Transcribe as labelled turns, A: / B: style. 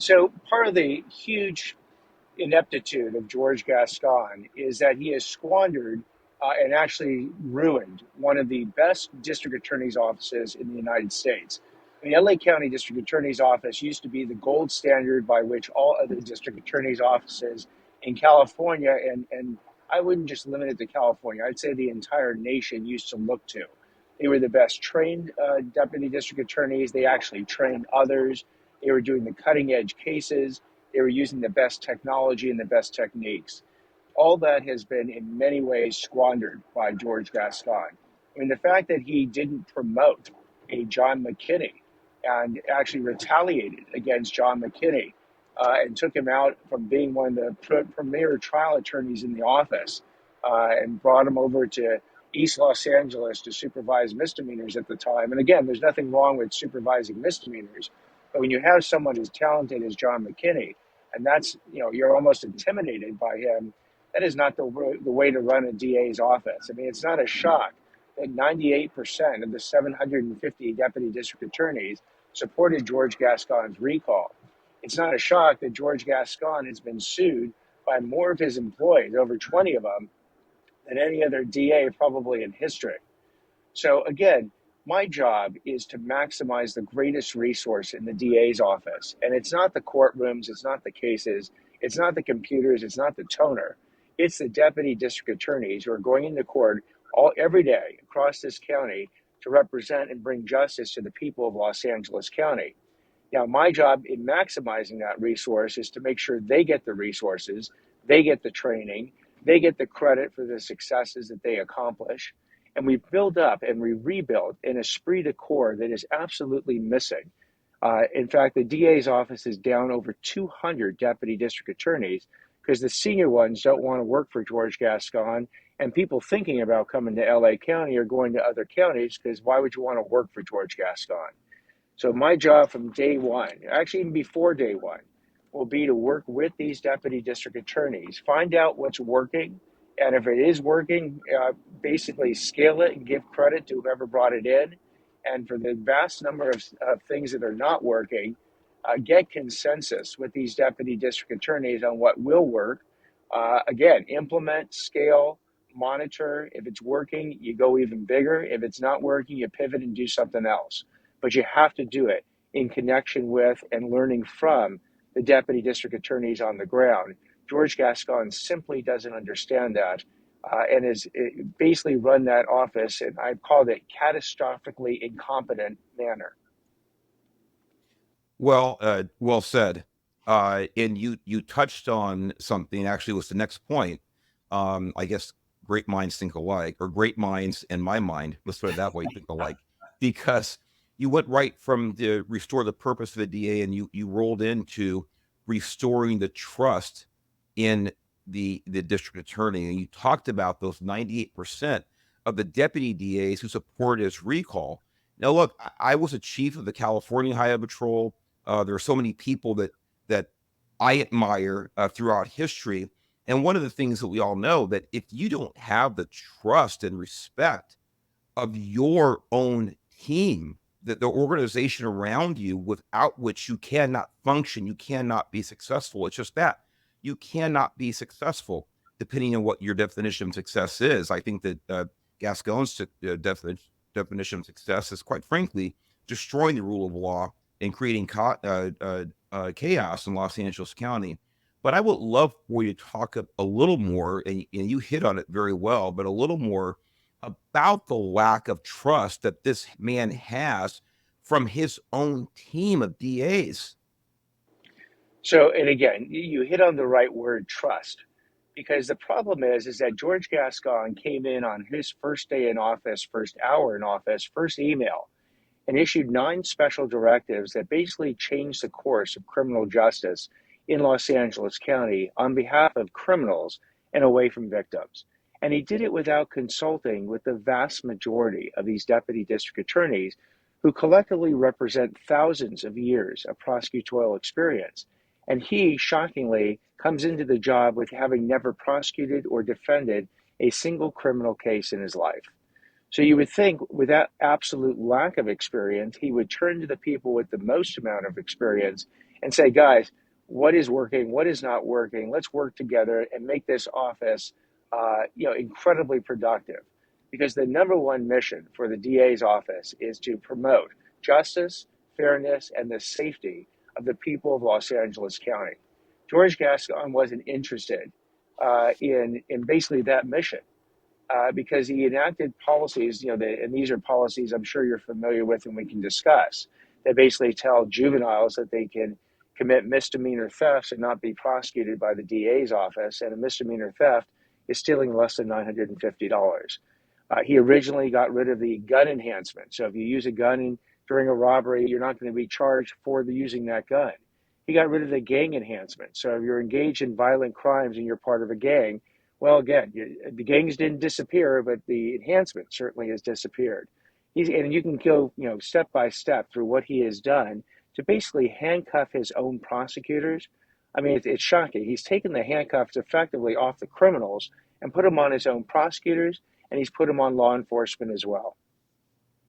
A: So part of the huge ineptitude of George Gascon is that he has squandered and actually ruined one of the best district attorney's offices in the United States. The LA County District Attorney's Office used to be the gold standard by which all other district attorney's offices in California, and I wouldn't just limit it to California, I'd say the entire nation used to look to. They were the best trained deputy district attorneys. They actually trained others. They were doing the cutting edge cases. They were using the best technology and the best techniques. All that has been in many ways squandered by George Gascon. I mean, the fact that he didn't promote a John McKinney and actually retaliated against John McKinney and took him out from being one of the premier trial attorneys in the office and brought him over to East Los Angeles to supervise misdemeanors at the time. And again, there's nothing wrong with supervising misdemeanors, but when you have someone as talented as John McKinney, and that's, you're almost intimidated by him, that is not the way to run a DA's office. I mean, it's not a shock that 98% of the 750 deputy district attorneys supported George Gascon's recall. It's not a shock that George Gascon has been sued by more of his employees, over 20 of them, than any other DA probably in history. So again, my job is to maximize the greatest resource in the DA's office. And it's not the courtrooms, it's not the cases, it's not the computers, it's not the toner. It's the deputy district attorneys who are going into court every day across this county to represent and bring justice to the people of Los Angeles County. Now, my job in maximizing that resource is to make sure they get the resources, they get the training, they get the credit for the successes that they accomplish. And we build up and we rebuild an esprit de corps that is absolutely missing. In fact, the DA's office is down over 200 deputy district attorneys because the senior ones don't want to work for George Gascon. And people thinking about coming to LA County are going to other counties because why would you want to work for George Gascon? So my job from day one, actually even before day one, will be to work with these deputy district attorneys, find out what's working, and if it is working, basically scale it and give credit to whoever brought it in. And for the vast number of things that are not working, get consensus with these deputy district attorneys on what will work. Again, implement, scale, monitor. If it's working, you go even bigger. If it's not working, you pivot and do something else. But you have to do it in connection with and learning from the deputy district attorneys on the ground. George Gascon simply doesn't understand that and has basically run that office, and I've called it catastrophically incompetent manner.
B: Well said. And you touched on something. Actually, was the next point. I guess great minds think alike, or great minds in my mind, let's put it that way, think alike, because you went right from the restore the purpose of the DA, and you rolled into restoring the trust in the district attorney, and you talked about those 98% of the deputy DAs who supported his recall. Now, look, I was a chief of the California Highway Patrol. There are so many people that I admire throughout history, and one of the things that we all know that if you don't have the trust and respect of your own team, that the organization around you, without which you cannot function, you cannot be successful. It's just that you cannot be successful, depending on what your definition of success is. I think that Gascon's definition of success is, quite frankly, destroying the rule of law and creating chaos in Los Angeles County. But I would love for you to talk a little more, and you hit on it very well, but a little more about the lack of trust that this man has from his own team of DAs.
A: So, and again, you hit on the right word, trust, because the problem is that George Gascon came in on his first day in office, first hour in office, first email, and issued 9 special directives that basically changed the course of criminal justice in Los Angeles County on behalf of criminals and away from victims. And he did it without consulting with the vast majority of these deputy district attorneys who collectively represent thousands of years of prosecutorial experience. And he, shockingly, comes into the job with having never prosecuted or defended a single criminal case in his life. So you would think with that absolute lack of experience, he would turn to the people with the most amount of experience and say, guys, what is working, what is not working? Let's work together and make this office, incredibly productive. Because the number one mission for the DA's office is to promote justice, fairness, and the safety of the people of Los Angeles County. George Gascon wasn't interested in basically that mission because he enacted policies, and these are policies I'm sure you're familiar with and we can discuss, that basically tell juveniles that they can commit misdemeanor thefts and not be prosecuted by the DA's office. And a misdemeanor theft is stealing less than $950. He originally got rid of the gun enhancement. So if you use a gun during a robbery, you're not going to be charged for using that gun. He got rid of the gang enhancement. So if you're engaged in violent crimes and you're part of a gang, well, again, the gangs didn't disappear, but the enhancement certainly has disappeared. And you can go, step by step through what he has done to basically handcuff his own prosecutors. I mean, it's shocking. He's taken the handcuffs effectively off the criminals and put them on his own prosecutors, and he's put them on law enforcement as well.